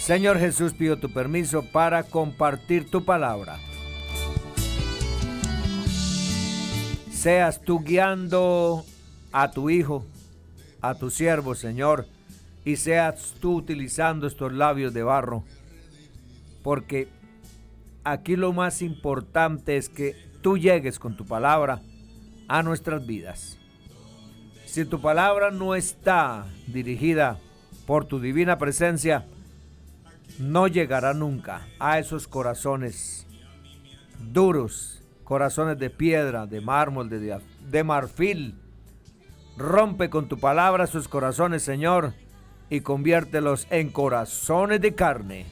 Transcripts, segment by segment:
Señor Jesús, pido tu permiso para compartir tu palabra. Seas tú guiando a tu hijo, a tu siervo, Señor, y seas tú utilizando estos labios de barro, porque aquí lo más importante es que tú llegues con tu palabra a nuestras vidas. Si tu palabra no está dirigida por tu divina presencia, no llegará nunca a esos corazones duros, corazones de piedra, de mármol, de marfil. Rompe con tu palabra sus corazones, Señor, y conviértelos en corazones de carne.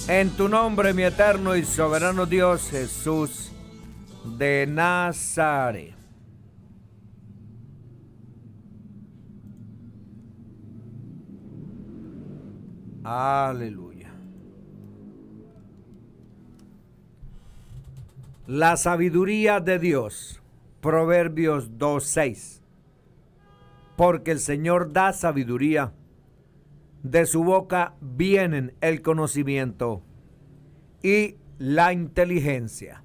En tu nombre, mi eterno y soberano Dios, Jesús de Nazaret. Aleluya. La sabiduría de Dios. Proverbios 2:6. Porque el Señor da sabiduría. De su boca vienen el conocimiento y la inteligencia.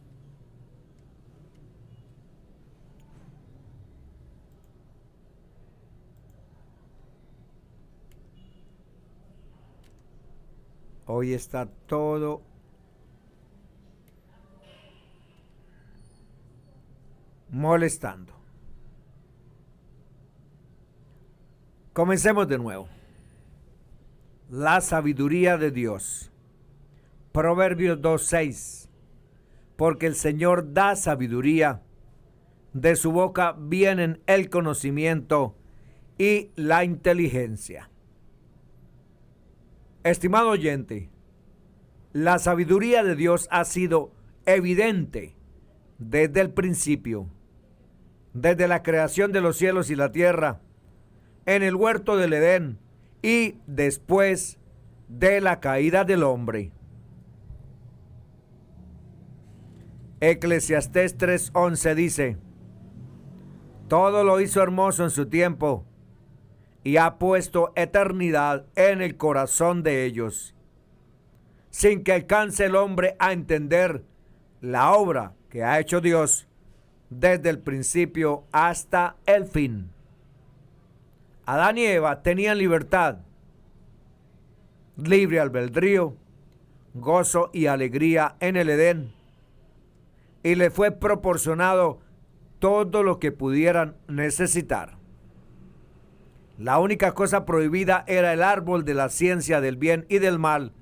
Hoy está todo molestando. Comencemos de nuevo. La sabiduría de Dios. Proverbios 2:6. Porque el Señor da sabiduría, de su boca vienen el conocimiento y la inteligencia. Estimado oyente, la sabiduría de Dios ha sido evidente desde el principio, desde la creación de los cielos y la tierra, en el huerto del Edén, y después de la caída del hombre. Eclesiastés 3:11 dice: todo lo hizo hermoso en su tiempo, y ha puesto eternidad en el corazón de ellos, sin que alcance el hombre a entender la obra que ha hecho Dios desde el principio hasta el fin. Adán y Eva tenían libertad, libre albedrío, gozo y alegría en el Edén, y le fue proporcionado todo lo que pudieran necesitar. La única cosa prohibida era el árbol de la ciencia del bien y del mal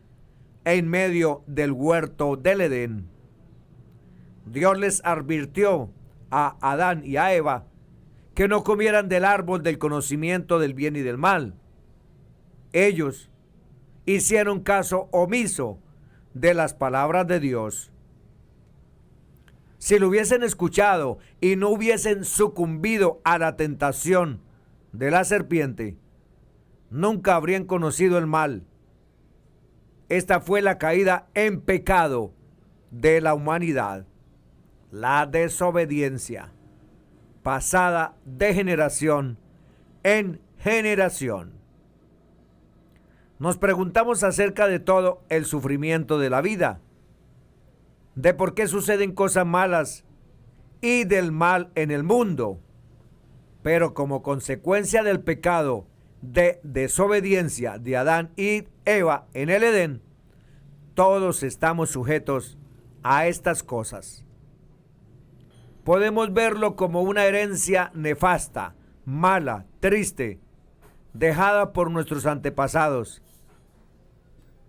en medio del huerto del Edén. Dios les advirtió a Adán y a Eva que no comieran del árbol del conocimiento del bien y del mal. Ellos hicieron caso omiso de las palabras de Dios. Si lo hubiesen escuchado y no hubiesen sucumbido a la tentación de la serpiente, nunca habrían conocido el mal. Esta fue la caída en pecado de la humanidad, la desobediencia, pasada de generación en generación. Nos preguntamos acerca de todo el sufrimiento de la vida, de por qué suceden cosas malas y del mal en el mundo. Pero como consecuencia del pecado de desobediencia de Adán y Eva en el Edén, todos estamos sujetos a estas cosas. Podemos verlo como una herencia nefasta, mala, triste, dejada por nuestros antepasados.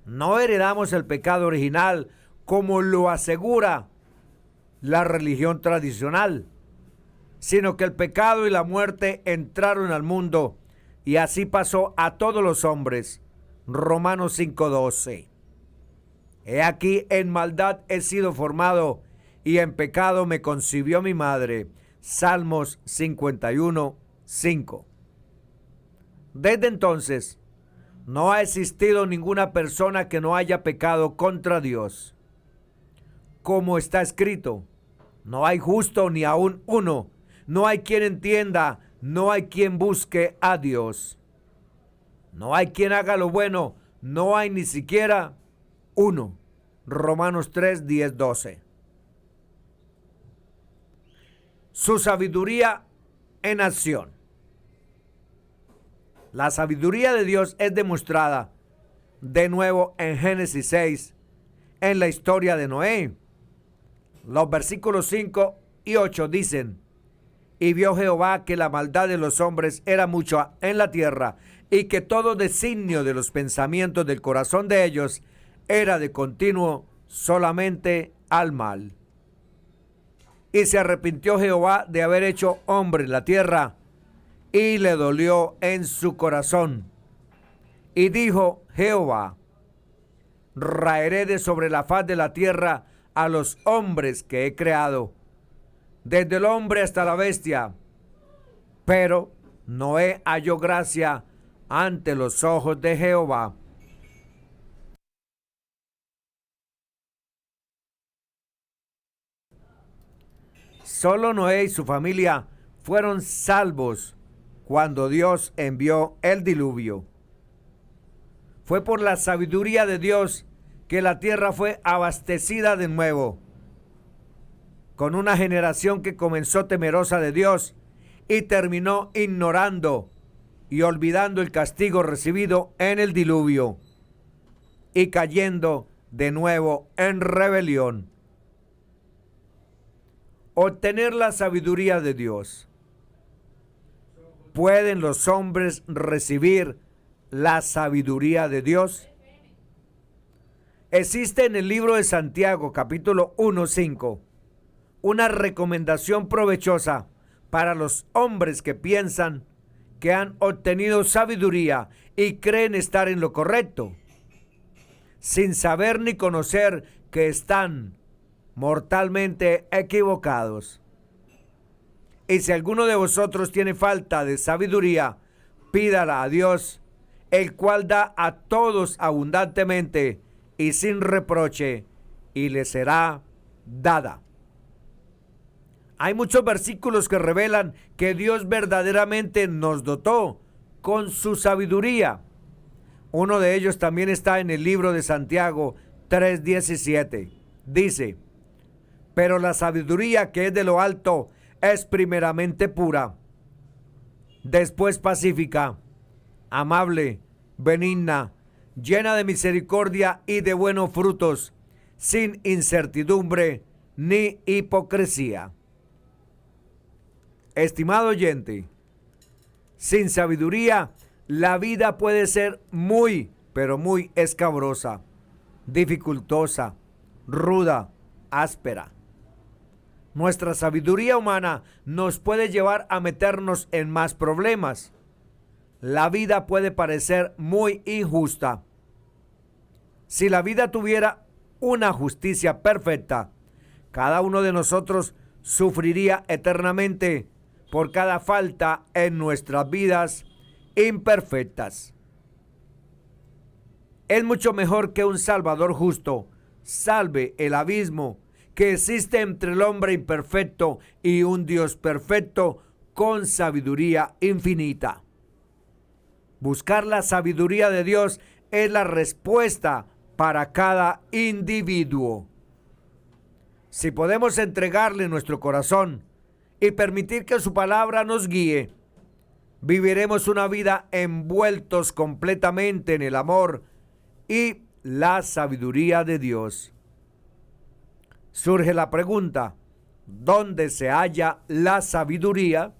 No heredamos el pecado original como lo asegura la religión tradicional, sino que el pecado y la muerte entraron al mundo y así pasó a todos los hombres. Romanos 5:12. He aquí, en maldad he sido formado y en pecado me concibió mi madre. Salmos 51:5. Desde entonces, No ha existido ninguna persona que no haya pecado contra Dios. Como está escrito, no hay justo ni aun uno, no hay quien entienda, no hay quien busque a Dios. No hay quien haga lo bueno, no hay ni siquiera uno. Romanos 3, 10, 12. Su sabiduría en acción. La sabiduría de Dios es demostrada de nuevo en Génesis 6, en la historia de Noé. Los versículos 5 y 8 dicen: y vio Jehová que la maldad de los hombres era mucha en la tierra, y que todo designio de los pensamientos del corazón de ellos era de continuo solamente al mal. Y se arrepintió Jehová de haber hecho hombre en la tierra, y le dolió en su corazón. Y dijo Jehová: raeré de sobre la faz de la tierra a los hombres que he creado, desde el hombre hasta la bestia. Pero Noé halló gracia ante los ojos de Jehová. Solo Noé y su familia fueron salvos cuando Dios envió el diluvio. Fue por la sabiduría de Dios que la tierra fue abastecida de nuevo, con una generación que comenzó temerosa de Dios y terminó ignorando y olvidando el castigo recibido en el diluvio y cayendo de nuevo en rebelión. Obtener la sabiduría de Dios. ¿Pueden los hombres recibir la sabiduría de Dios? Existe en el libro de Santiago, capítulo 1, 5, una recomendación provechosa para los hombres que piensan que han obtenido sabiduría y creen estar en lo correcto, sin saber ni conocer que están mortalmente equivocados. Y si alguno de vosotros tiene falta de sabiduría, pídala a Dios, el cual da a todos abundantemente y sin reproche, y le será dada. Hay muchos versículos que revelan que Dios verdaderamente nos dotó con su sabiduría. Uno de ellos también está en el libro de Santiago 3:17. Dice: pero la sabiduría que es de lo alto es primeramente pura, después pacífica, amable, benigna, llena de misericordia y de buenos frutos, sin incertidumbre ni hipocresía. Estimado oyente, sin sabiduría la vida puede ser muy, pero muy escabrosa, dificultosa, ruda, áspera. Nuestra sabiduría humana nos puede llevar a meternos en más problemas. La vida puede parecer muy injusta. Si la vida tuviera una justicia perfecta, cada uno de nosotros sufriría eternamente por cada falta en nuestras vidas imperfectas. Es mucho mejor que un Salvador justo salve el abismo que existe entre el hombre imperfecto y un Dios perfecto con sabiduría infinita. Buscar la sabiduría de Dios es la respuesta para cada individuo. Si podemos entregarle nuestro corazón y permitir que su palabra nos guíe, viviremos una vida envueltos completamente en el amor y la sabiduría de Dios. Surge la pregunta: ¿dónde se halla la sabiduría?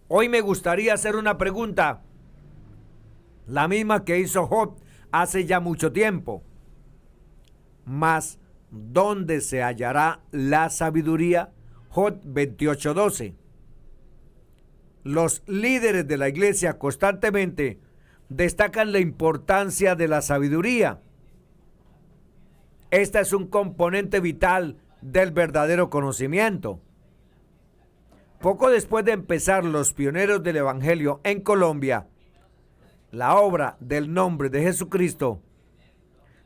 Hoy me gustaría hacer una pregunta, la misma que hizo Job hace ya mucho tiempo. Mas, ¿dónde se hallará la sabiduría? Job 28:12. Los líderes de la iglesia constantemente destacan la importancia de la sabiduría. Esta es un componente vital del verdadero conocimiento. Poco después de empezar los pioneros del Evangelio en Colombia, la obra del nombre de Jesucristo,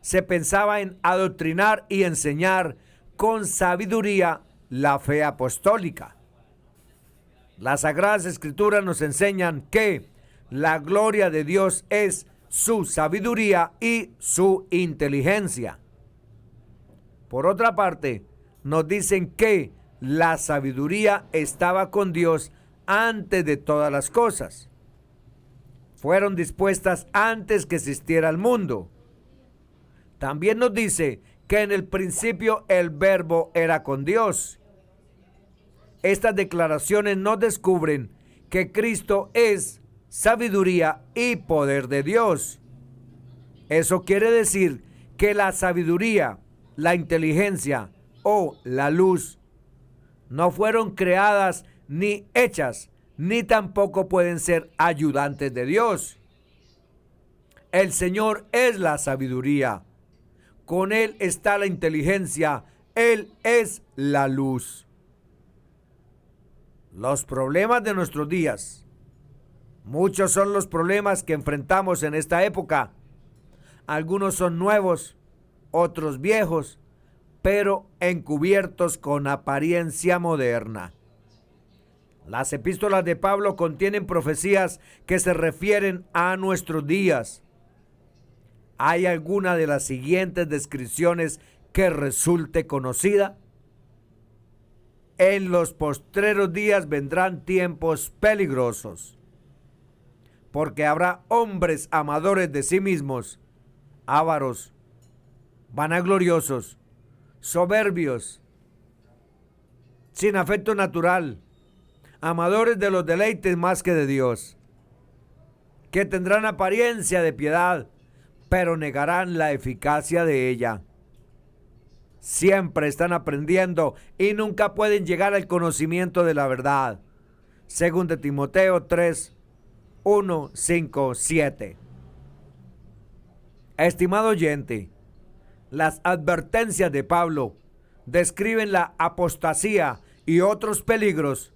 se pensaba en adoctrinar y enseñar con sabiduría la fe apostólica. Las Sagradas Escrituras nos enseñan que la gloria de Dios es su sabiduría y su inteligencia. Por otra parte, nos dicen que la sabiduría estaba con Dios antes de todas las cosas. Fueron dispuestas antes que existiera el mundo. También nos dice que en el principio el Verbo era con Dios. Estas declaraciones nos descubren que Cristo es sabiduría y poder de Dios. Eso quiere decir que la sabiduría, la inteligencia o la luz no fueron creadas ni hechas, ni tampoco pueden ser ayudantes de Dios. El Señor es la sabiduría. Con Él está la inteligencia. Él es la luz. Los problemas de nuestros días. Muchos son los problemas que enfrentamos en esta época. Algunos son nuevos, otros viejos, pero encubiertos con apariencia moderna. Las epístolas de Pablo contienen profecías que se refieren a nuestros días. ¿Hay alguna de las siguientes descripciones que resulte conocida? En los postreros días vendrán tiempos peligrosos, porque habrá hombres amadores de sí mismos, ávaros, vanagloriosos, soberbios, sin afecto natural, amadores de los deleites más que de Dios, que tendrán apariencia de piedad, pero negarán la eficacia de ella. Siempre están aprendiendo y nunca pueden llegar al conocimiento de la verdad. Según de Timoteo 3, 1, 5, 7. Estimado oyente, las advertencias de Pablo describen la apostasía y otros peligros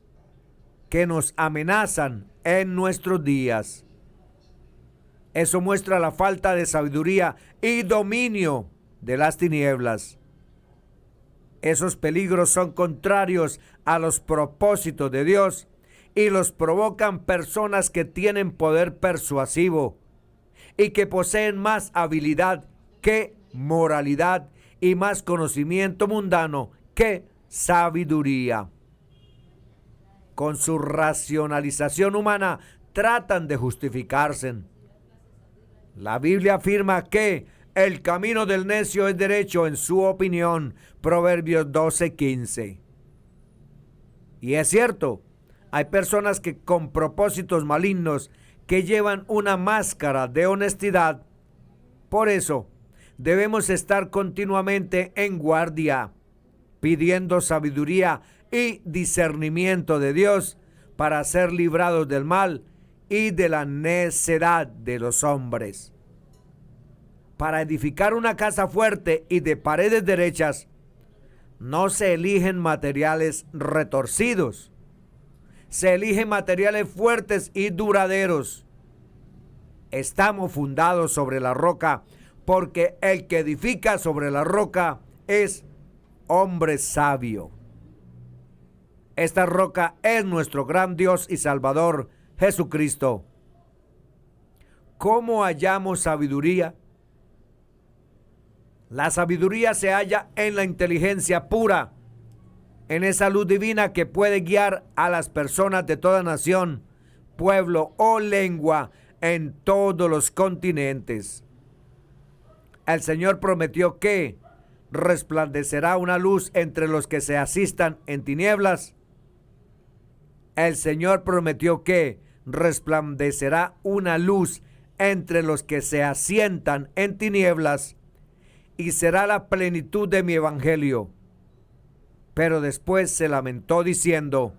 que nos amenazan en nuestros días. Eso muestra la falta de sabiduría y dominio de las tinieblas. Esos peligros son contrarios a los propósitos de Dios y los provocan personas que tienen poder persuasivo y que poseen más habilidad que moralidad y más conocimiento mundano que sabiduría. Con su racionalización humana tratan de justificarse. La Biblia afirma que el camino del necio es derecho en su opinión. Proverbios 12:15. Y es cierto, hay personas que con propósitos malignos que llevan una máscara de honestidad. Por eso, debemos estar continuamente en guardia, pidiendo sabiduría y discernimiento de Dios para ser librados del mal y de la necedad de los hombres. Para edificar una casa fuerte y de paredes derechas, no se eligen materiales retorcidos, se eligen materiales fuertes y duraderos. Estamos fundados sobre la roca, porque el que edifica sobre la roca es hombre sabio. Esta roca es nuestro gran Dios y Salvador, Jesucristo. ¿Cómo hallamos sabiduría? La sabiduría se halla en la inteligencia pura, en esa luz divina que puede guiar a las personas de toda nación, pueblo o lengua en todos los continentes. El Señor prometió que resplandecerá una luz entre los que se asistan en tinieblas. El Señor prometió que resplandecerá una luz entre los que se asientan en tinieblas, y será la plenitud de mi evangelio. Pero después se lamentó diciendo: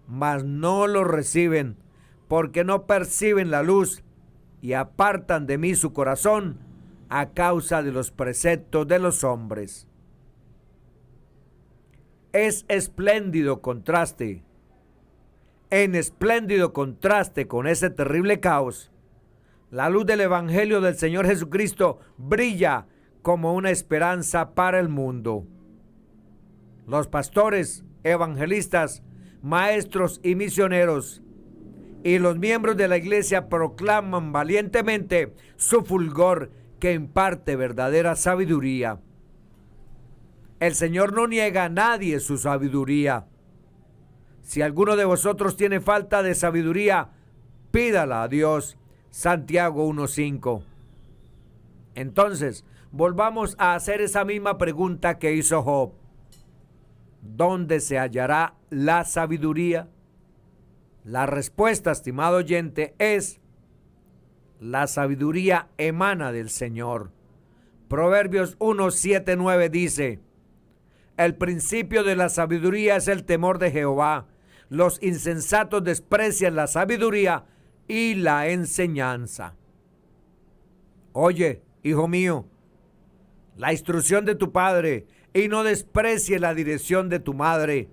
mas no lo reciben, porque no perciben la luz, y apartan de mí su corazón a causa de los preceptos de los hombres. Es espléndido contraste en espléndido contraste con ese terrible caos, la luz del Evangelio del Señor Jesucristo brilla como una esperanza para el mundo. Los pastores, evangelistas, maestros y misioneros y los miembros de la iglesia proclaman valientemente su fulgor que imparte verdadera sabiduría. El Señor no niega a nadie su sabiduría. Si alguno de vosotros tiene falta de sabiduría, pídala a Dios. Santiago 1:5. Entonces, volvamos a hacer esa misma pregunta que hizo Job. ¿Dónde se hallará la sabiduría? La respuesta, estimado oyente, es: la sabiduría emana del Señor. Proverbios 1:7-9 dice: el principio de la sabiduría es el temor de Jehová. Los insensatos desprecian la sabiduría y la enseñanza. Oye, hijo mío, la instrucción de tu padre, y no desprecie la dirección de tu madre,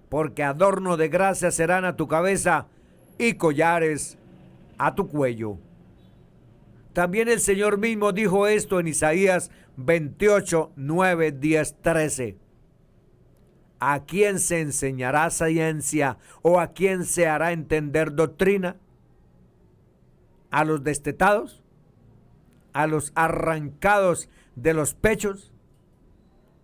porque adorno de gracia serán a tu cabeza y collares a tu cuello. También el Señor mismo dijo esto en Isaías 28:9-10-13. ¿A quién se enseñará ciencia o a quién se hará entender doctrina? ¿A los destetados? ¿A los arrancados de los pechos?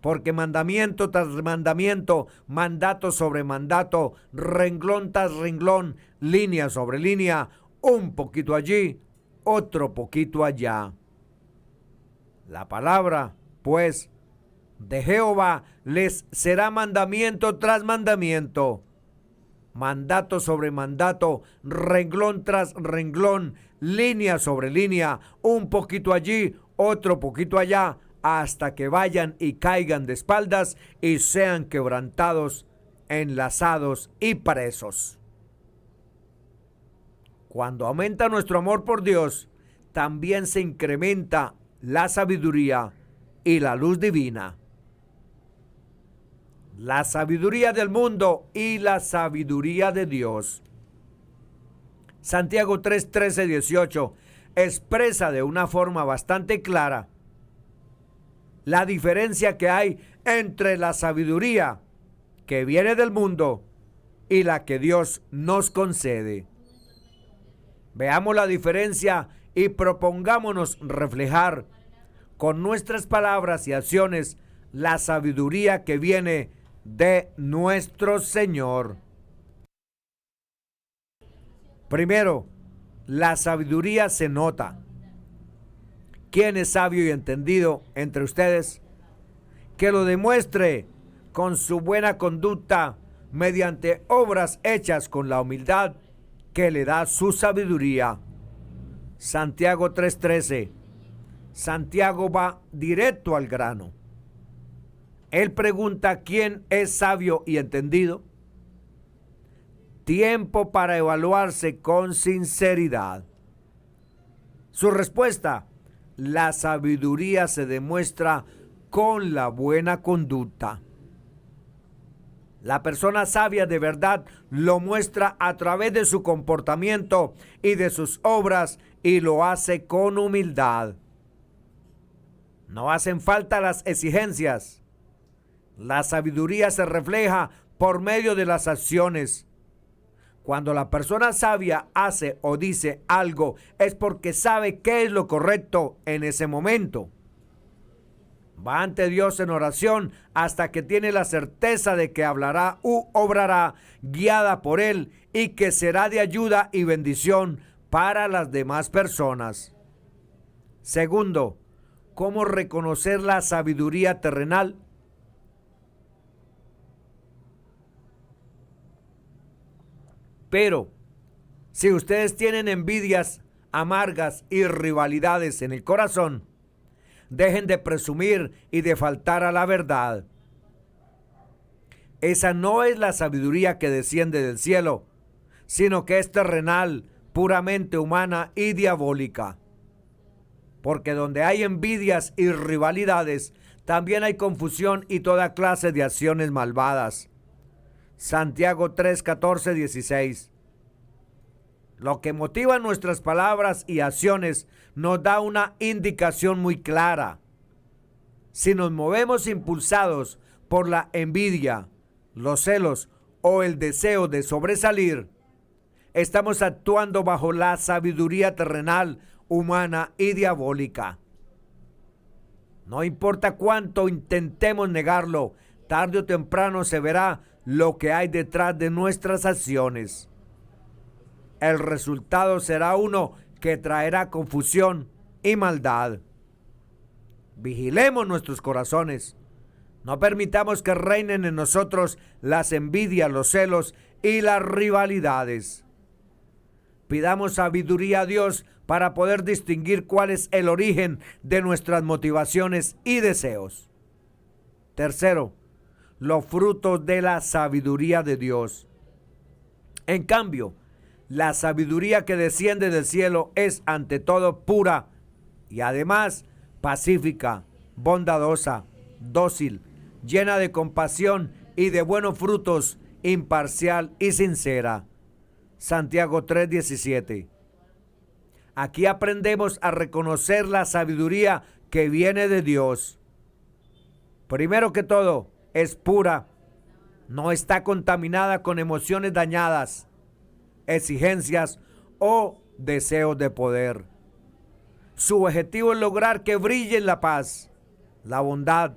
Porque mandamiento tras mandamiento, mandato sobre mandato, renglón tras renglón, línea sobre línea, un poquito allí, otro poquito allá. La palabra, pues, de Jehová les será mandamiento tras mandamiento, mandato sobre mandato, renglón tras renglón, línea sobre línea, un poquito allí, otro poquito allá, hasta que vayan y caigan de espaldas y sean quebrantados, enlazados y presos. Cuando aumenta nuestro amor por Dios, también se incrementa la sabiduría y la luz divina. La sabiduría del mundo y la sabiduría de Dios. Santiago 3:13-18 expresa de una forma bastante clara la diferencia que hay entre la sabiduría que viene del mundo y la que Dios nos concede. Veamos la diferencia y propongámonos reflejar con nuestras palabras y acciones la sabiduría que viene de nuestro Señor. Primero, la sabiduría se nota. ¿Quién es sabio y entendido entre ustedes? Que lo demuestre con su buena conducta mediante obras hechas con la humildad que le da su sabiduría. Santiago 3:13. Santiago va directo al grano. Él pregunta: ¿quién es sabio y entendido? Tiempo para evaluarse con sinceridad. Su respuesta: la sabiduría se demuestra con la buena conducta. La persona sabia de verdad lo muestra a través de su comportamiento y de sus obras, y lo hace con humildad. No hacen falta las exigencias. La sabiduría se refleja por medio de las acciones. Cuando la persona sabia hace o dice algo, es porque sabe qué es lo correcto en ese momento. Va ante Dios en oración hasta que tiene la certeza de que hablará u obrará guiada por Él y que será de ayuda y bendición para las demás personas. Segundo, ¿cómo reconocer la sabiduría terrenal? Pero, si ustedes tienen envidias amargas y rivalidades en el corazón, dejen de presumir y de faltar a la verdad. Esa no es la sabiduría que desciende del cielo, sino que es terrenal, puramente humana y diabólica. Porque donde hay envidias y rivalidades, también hay confusión y toda clase de acciones malvadas. Santiago 3:14-16. Lo que motiva nuestras palabras y acciones nos da una indicación muy clara. Si nos movemos impulsados por la envidia, los celos o el deseo de sobresalir, estamos actuando bajo la sabiduría terrenal, humana y diabólica. No importa cuánto intentemos negarlo, tarde o temprano se verá lo que hay detrás de nuestras acciones. El resultado será uno que traerá confusión y maldad. Vigilemos nuestros corazones. No permitamos que reinen en nosotros las envidias, los celos y las rivalidades. Pidamos sabiduría a Dios para poder distinguir cuál es el origen de nuestras motivaciones y deseos. Tercero, los frutos de la sabiduría de Dios. En cambio, la sabiduría que desciende del cielo es ante todo pura y además pacífica, bondadosa, dócil, llena de compasión y de buenos frutos, imparcial y sincera. Santiago 3:17. Aquí aprendemos a reconocer la sabiduría que viene de Dios. Primero que todo, es pura, no está contaminada con emociones dañadas, exigencias o deseos de poder. Su objetivo es lograr que brille la paz, la bondad,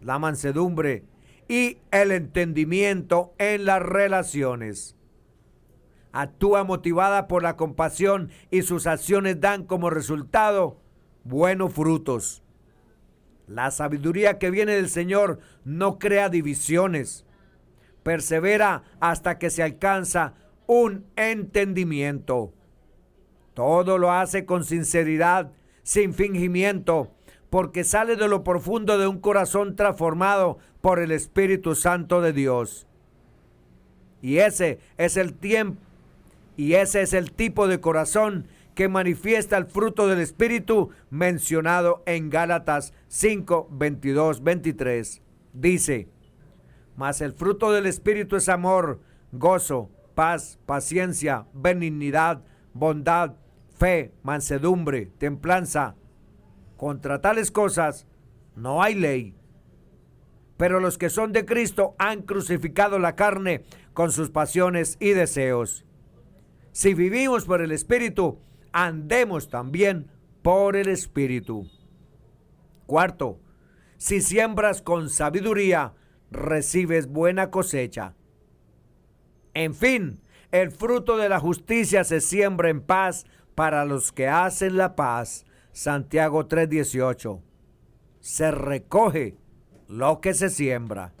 la mansedumbre y el entendimiento en las relaciones. Actúa motivada por la compasión y sus acciones dan como resultado buenos frutos. La sabiduría que viene del Señor no crea divisiones, persevera hasta que se alcanza un entendimiento. Todo lo hace con sinceridad, sin fingimiento, porque sale de lo profundo de un corazón transformado por el Espíritu Santo de Dios. Y ese es el tipo de corazón que manifiesta el fruto del Espíritu mencionado en Gálatas 5, 22, 23. Dice: mas el fruto del Espíritu es amor, gozo, paz, paciencia, benignidad, bondad, fe, mansedumbre, templanza. Contra tales cosas no hay ley. Pero los que son de Cristo han crucificado la carne con sus pasiones y deseos. Si vivimos por el Espíritu, andemos también por el Espíritu. Cuarto, si siembras con sabiduría, recibes buena cosecha. En fin, el fruto de la justicia se siembra en paz para los que hacen la paz. Santiago 3:18. Se recoge lo que se siembra.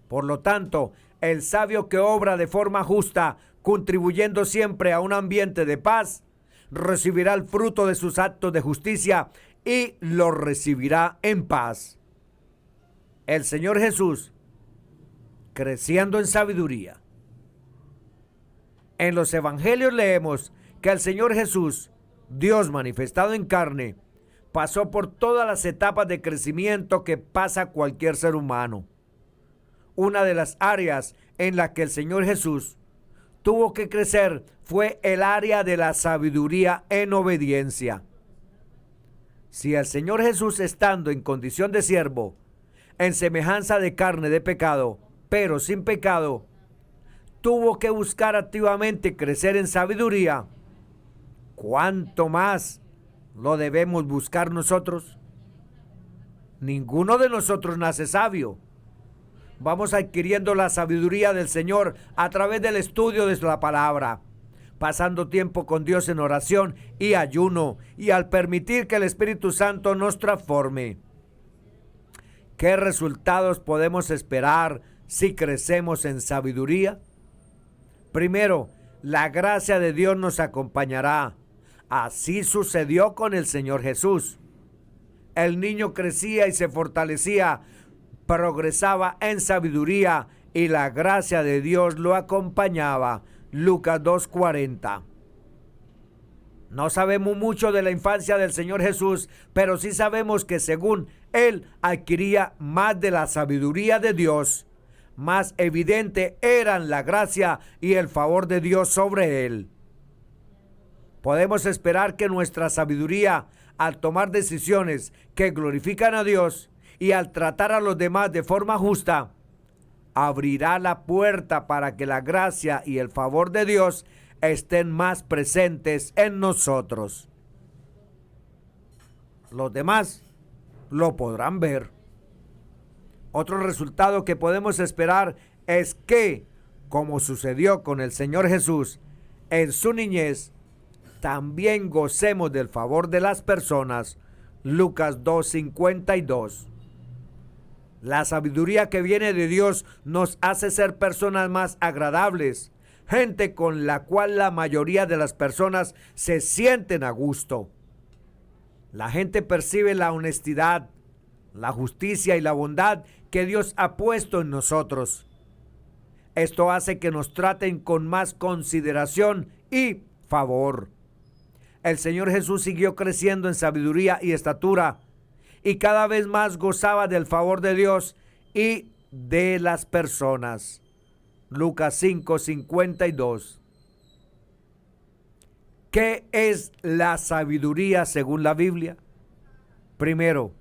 Por lo tanto, el sabio que obra de forma justa, contribuyendo siempre a un ambiente de paz, recibirá el fruto de sus actos de justicia y lo recibirá en paz. El Señor Jesús, creciendo en sabiduría. En los evangelios leemos que el Señor Jesús, Dios manifestado en carne, pasó por todas las etapas de crecimiento que pasa cualquier ser humano. Una de las áreas en la que el Señor Jesús tuvo que crecer fue el área de la sabiduría en obediencia. Si el Señor Jesús, estando en condición de siervo, en semejanza de carne de pecado, pero sin pecado, tuvo que buscar activamente crecer en sabiduría, ¿cuánto más lo debemos buscar nosotros? Ninguno de nosotros nace sabio. Vamos adquiriendo la sabiduría del Señor a través del estudio de la palabra, pasando tiempo con Dios en oración y ayuno, y al permitir que el Espíritu Santo nos transforme. ¿Qué resultados podemos esperar si crecemos en sabiduría? Primero, la gracia de Dios nos acompañará. Así sucedió con el Señor Jesús. El niño crecía y se fortalecía, progresaba en sabiduría y la gracia de Dios lo acompañaba. Lucas 2:40. No sabemos mucho de la infancia del Señor Jesús, pero sí sabemos que según Él adquiría más de la sabiduría de Dios, más evidente eran la gracia y el favor de Dios sobre Él. Podemos esperar que nuestra sabiduría, al tomar decisiones que glorifican a Dios y al tratar a los demás de forma justa, abrirá la puerta para que la gracia y el favor de Dios estén más presentes en nosotros. Los demás lo podrán ver. Otro resultado que podemos esperar es que, como sucedió con el Señor Jesús en su niñez, también gocemos del favor de las personas. Lucas 2:52. La sabiduría que viene de Dios nos hace ser personas más agradables, gente con la cual la mayoría de las personas se sienten a gusto. La gente percibe la honestidad, la justicia y la bondad que Dios ha puesto en nosotros. Esto hace que nos traten con más consideración y favor. El Señor Jesús siguió creciendo en sabiduría y estatura, y cada vez más gozaba del favor de Dios y de las personas. Lucas 5:52. ¿Qué es la sabiduría según la Biblia? Primero,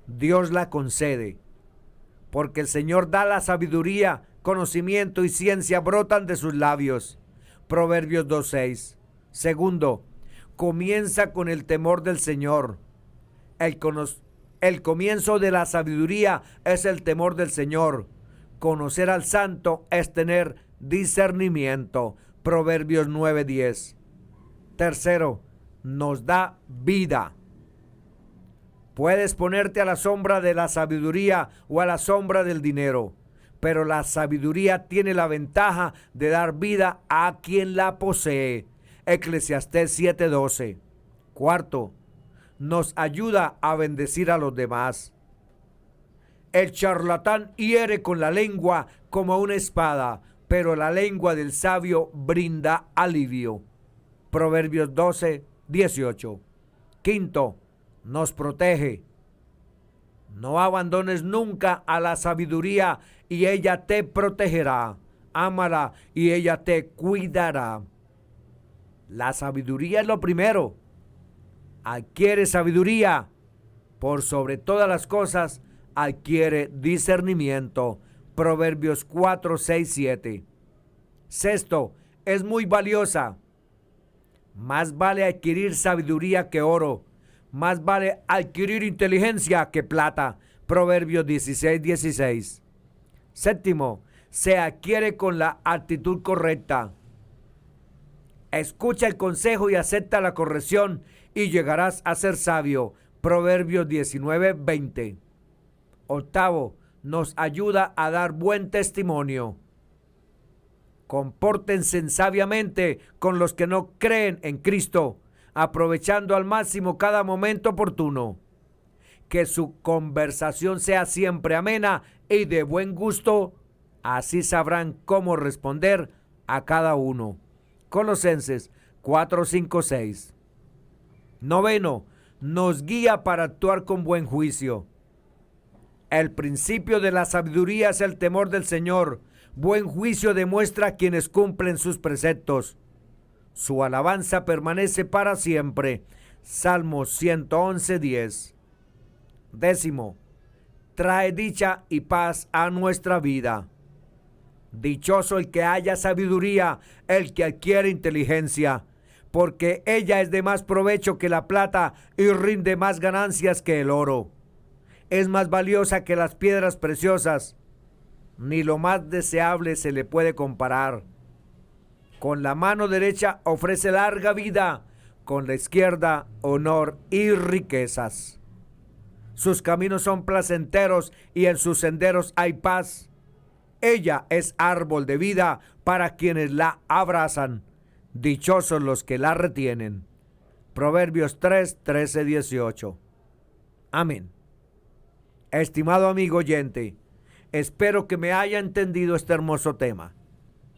Dios la concede, porque el Señor da la sabiduría, conocimiento y ciencia brotan de sus labios. Proverbios 2:6. Segundo, comienza con el temor del Señor. El comienzo de la sabiduría es el temor del Señor. Conocer al santo es tener discernimiento. Proverbios 9:10. Tercero, nos da vida. Puedes ponerte a la sombra de la sabiduría o a la sombra del dinero, pero la sabiduría tiene la ventaja de dar vida a quien la posee. Eclesiastés 7:12. Cuarto, nos ayuda a bendecir a los demás. El charlatán hiere con la lengua como una espada, pero la lengua del sabio brinda alivio. Proverbios 12:18. Quinto, nos protege. No abandones nunca a la sabiduría y ella te protegerá. Ámala y ella te cuidará. La sabiduría es lo primero. Adquiere sabiduría. Por sobre todas las cosas, adquiere discernimiento. Proverbios 4:6-7. Sexto, es muy valiosa. Más vale adquirir sabiduría que oro. Más vale adquirir inteligencia que plata. Proverbios 16:16. Séptimo, se adquiere con la actitud correcta. Escucha el consejo y acepta la corrección y llegarás a ser sabio. Proverbios 19:20. Octavo, nos ayuda a dar buen testimonio. Compórtense sabiamente con los que no creen en Cristo, aprovechando al máximo cada momento oportuno. Que su conversación sea siempre amena y de buen gusto, así sabrán cómo responder a cada uno. Colosenses 4:5-6. Noveno, nos guía para actuar con buen juicio. El principio de la sabiduría es el temor del Señor. Buen juicio demuestra a quienes cumplen sus preceptos. Su alabanza permanece para siempre. Salmos 111:10. Décimo, trae dicha y paz a nuestra vida. Dichoso el que haya sabiduría, el que adquiere inteligencia, porque ella es de más provecho que la plata y rinde más ganancias que el oro. Es más valiosa que las piedras preciosas, ni lo más deseable se le puede comparar. Con la mano derecha ofrece larga vida, con la izquierda honor y riquezas. Sus caminos son placenteros y en sus senderos hay paz. Ella es árbol de vida para quienes la abrazan. Dichosos los que la retienen. Proverbios 3:13-18. Amén. Estimado amigo oyente, espero que me haya entendido este hermoso tema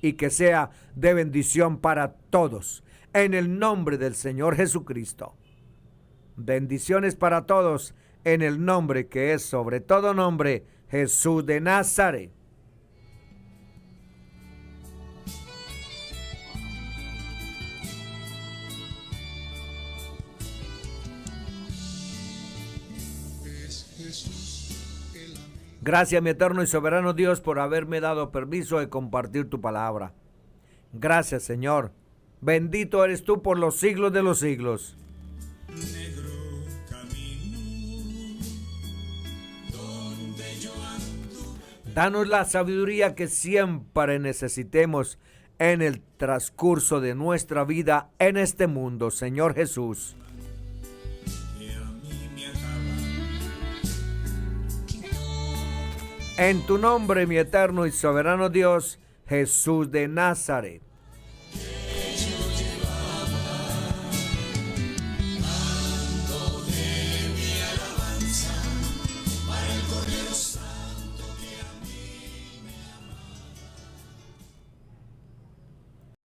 y que sea de bendición para todos, en el nombre del Señor Jesucristo. Bendiciones para todos, en el nombre que es sobre todo nombre, Jesús de Nazaret. Gracias, mi eterno y soberano Dios, por haberme dado permiso de compartir tu palabra. Gracias, Señor. Bendito eres tú por los siglos de los siglos. Danos la sabiduría que siempre necesitemos en el transcurso de nuestra vida en este mundo, Señor Jesús. En tu nombre, mi eterno y soberano Dios, Jesús de Nazaret.